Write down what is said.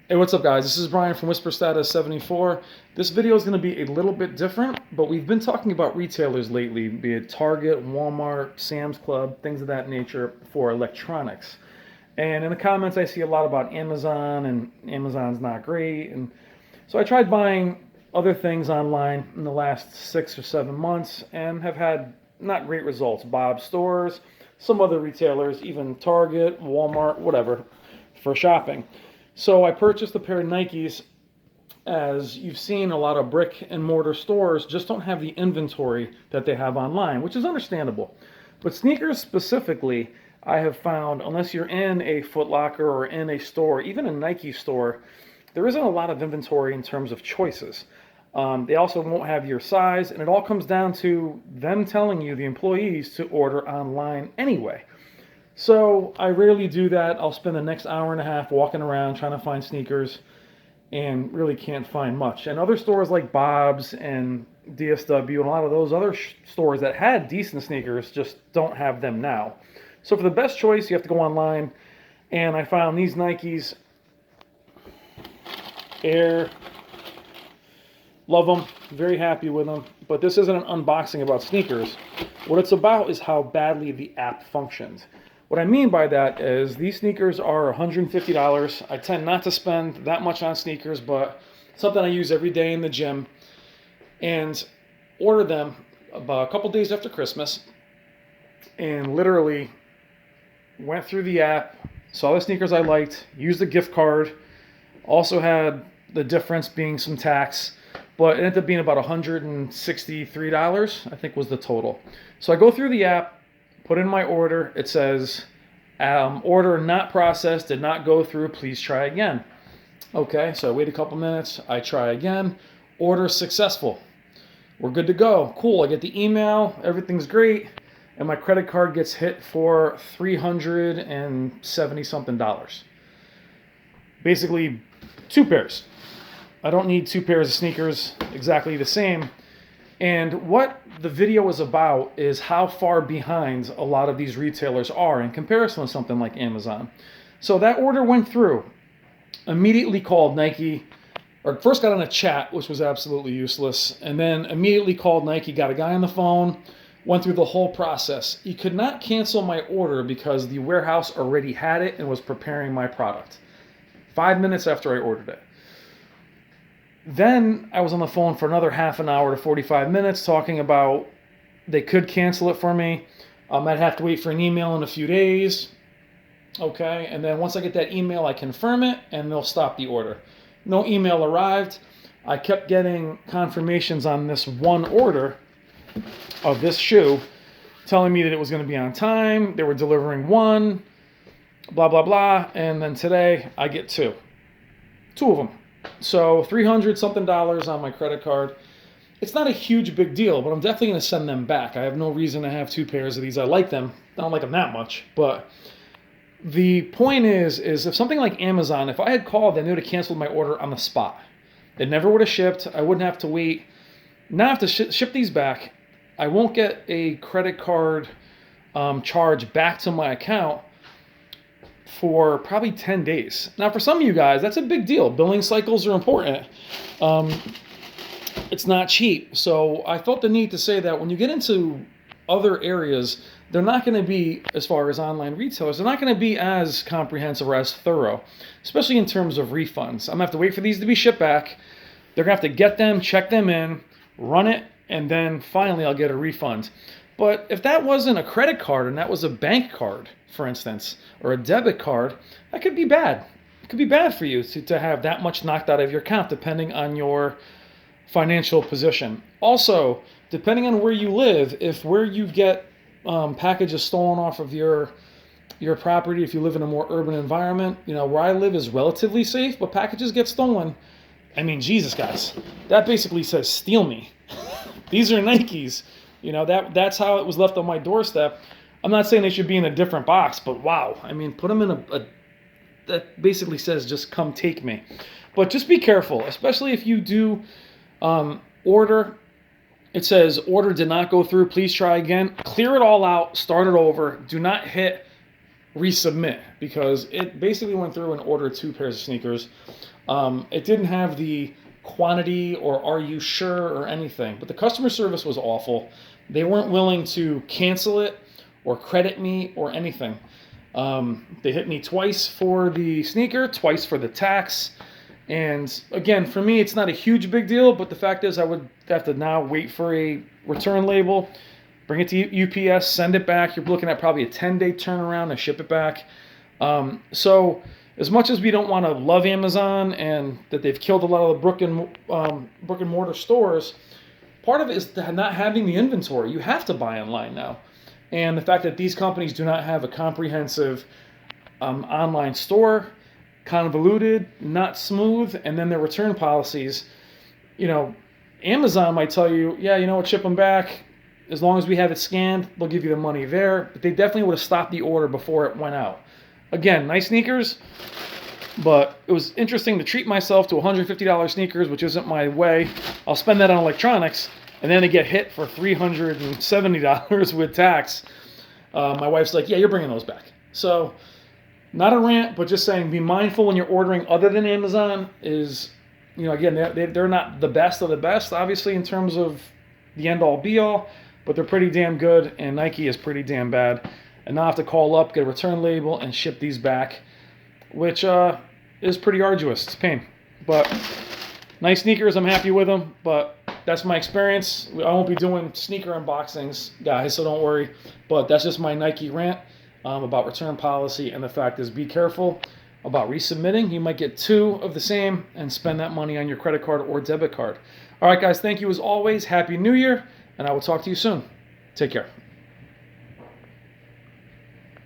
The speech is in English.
Hey, what's up, guys? This is Brian from Whisper Status 74. This video is going to be a little bit different, but we've been talking about retailers lately, be it Target, Walmart, Sam's Club, things of that nature for electronics. And in the comments, I see a lot about Amazon, and Amazon's not great. And so I tried buying other things online in the last 6 or 7 months and have had not great results. Bob's stores, some other retailers, even Target, Walmart, whatever, for shopping. So I purchased a pair of Nikes. As you've seen, a lot of brick and mortar stores just don't have the inventory that they have online, which is understandable. But sneakers specifically, I have found, unless you're in a Foot Locker or in a store, even a Nike store, there isn't a lot of inventory in terms of choices. They also won't have your size, and it all comes down to them telling you, the employees, to order online anyway. So I rarely do that. I'll spend the next hour and a half walking around trying to find sneakers and really can't find much. And other stores like Bob's and DSW and a lot of those other stores that had decent sneakers just don't have them now. So for the best choice, you have to go online. And I found these Nikes Air. Love them. Very happy with them. But this isn't an unboxing about sneakers. What it's about is how badly the app functions. What I mean by that is these sneakers are $150. I tend not to spend that much on sneakers, but something I use every day in the gym. And ordered them about a couple days after Christmas. And literally went through the app, saw the sneakers I liked, used the gift card. Also had the difference being some tax. But it ended up being about $163, I think was the total. So I go through the app, put in my order. It says, order not processed, did not go through, please try again. Okay, so I wait a couple minutes, I try again. Order successful. We're good to go. Cool, I get the email, everything's great, and my credit card gets hit for $370 something. Basically, 2 pairs. I don't need 2 pairs of sneakers exactly the same. And what the video is about is how far behind a lot of these retailers are in comparison to something like Amazon. So that order went through. Immediately called Nike, or first got on a chat, which was absolutely useless, and then immediately called Nike, got a guy on the phone, went through the whole process. He could not cancel my order because the warehouse already had it and was preparing my product 5 minutes after I ordered it. Then I was on the phone for another half an hour to 45 minutes talking about they could cancel it for me. I'd have to wait for an email in a few days. Okay, and then once I get that email, I confirm it and they'll stop the order. No email arrived. I kept getting confirmations on this one order of this shoe telling me that it was going to be on time. They were delivering one, blah, blah, blah. And then today I get two of them. So $300 something on my credit card. It's not a huge big deal, but I'm definitely going to send them back. I have no reason to have 2 pairs of these. I like them. I don't like them that much. But the point is if something like Amazon, if I had called them, they would have canceled my order on the spot. It never would have shipped. I wouldn't have to wait. Now I have to ship these back. I won't get a credit card charge back to my account for probably 10 days. Now, for some of you guys, that's a big deal. Billing cycles are important. It's not cheap. So I felt the need to say that when you get into other areas, they're not going to be, as far as online retailers, they're not going to be as comprehensive or as thorough, especially in terms of refunds. I'm going to have to wait for these to be shipped back. They're going to have to get them, check them in, run it, and then finally I'll get a refund. But if that wasn't a credit card and that was a bank card, for instance, or a debit card, that could be bad. It could be bad for you to have that much knocked out of your account, depending on your financial position. Also, depending on where you live, if where you get packages stolen off of your property, if you live in a more urban environment, where I live is relatively safe, but packages get stolen. I mean, Jesus, guys, that basically says steal me. These are Nikes. That's how it was left on my doorstep. I'm not saying they should be in a different box, but wow. I mean, put them in a that basically says just come take me. But just be careful, especially if you do order. It says order did not go through, please try again. Clear it all out, start it over. Do not hit resubmit because it basically went through and ordered 2 pairs of sneakers. It didn't have the quantity or are you sure or anything, but the customer service was awful. They weren't willing to cancel it or credit me or anything. They hit me twice for the sneaker, twice for the tax. And again, for me, it's not a huge big deal, but the fact is I would have to now wait for a return label, bring it to UPS, send it back. You're looking at probably a 10-day turnaround and ship it back. So as much as we don't want to love Amazon and that they've killed a lot of the brick and mortar stores, part of it is not having the inventory. You have to buy online now. And the fact that these companies do not have a comprehensive online store, convoluted, not smooth, and then their return policies, Amazon might tell you, yeah, you know what, ship them back. As long as we have it scanned, they'll give you the money there. But they definitely would have stopped the order before it went out. Again, nice sneakers, but it was interesting to treat myself to $150 sneakers, which isn't my way. I'll spend that on electronics, and then to get hit for $370 with tax. My wife's like, yeah, you're bringing those back. So not a rant, but just saying be mindful when you're ordering other than Amazon is, again, they're not the best of the best, obviously, in terms of the end-all, be-all, but they're pretty damn good, and Nike is pretty damn bad. And now I have to call up, get a return label, and ship these back, which is pretty arduous. It's a pain. But nice sneakers, I'm happy with them, but that's my experience. I won't be doing sneaker unboxings, guys, so don't worry. But that's just my Nike rant about return policy, and the fact is be careful about resubmitting. You might get 2 of the same and spend that money on your credit card or debit card. All right, guys, thank you as always. Happy New Year, and I will talk to you soon. Take care.